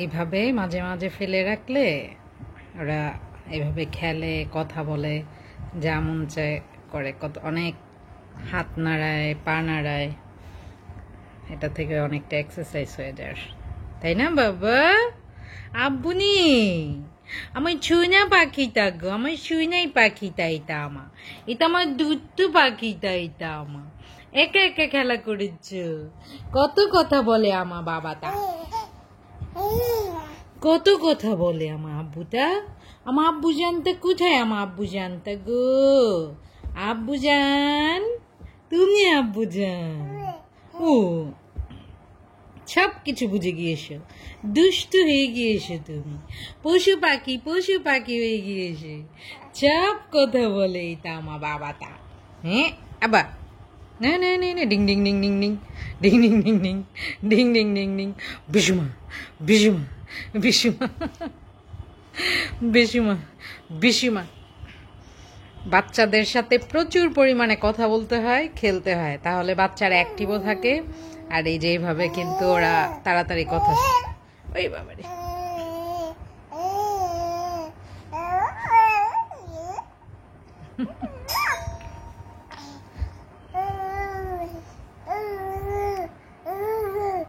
এইভাবে মাঝে মাঝে ফেলে রাখলে ওরা এইভাবে খেলে, কথা বলে, যা মন চায় করে, কত অনেক হাত নাড়ায়, পা নাড়ায়। এটা থেকে অনেকটা এক্সারসাইজ হয়ে যায়, তাই না বাবা? আব্বুনি আমার চুইনা পাখিটা গো, আমার চুইনাই পাখিটা, এটা আমার, এটা আমার দুধটু পাখিটা, এটা আমার একা একা খেলা করেছ। কত কথা বলে আমার বাবাটা, কত কথা বলে আমার আব্বুটা। আমার আব্বু জানতে কোথায়? আমার আব্বু জানতে গো, আব্বু জান, তুমি আব্বু জান। ও সব কিছু বুঝে গিয়েছো, দুষ্টু হয়ে গিয়েছো তুমি, পশু পাখি হয়ে গিয়েছে, সব কথা বলে এটা আমার বাবাটা। হ্যাঁ আবার না না না না, ding ding ding ding ding ding ding ding ding ding ding ding ding, বিশুমা বিশুমা বিশুমা বিশুমা বিশুমা। বাচ্চাদের সাথে প্রচুর পরিমাণে কথা বলতে হয়, খেলতে হয়, তাহলে বাচ্চারা অ্যাক্টিভও থাকে। আর এই যে এইভাবে কিন্তু ওরা তাড়াতাড়ি কথা, ওই বাবারে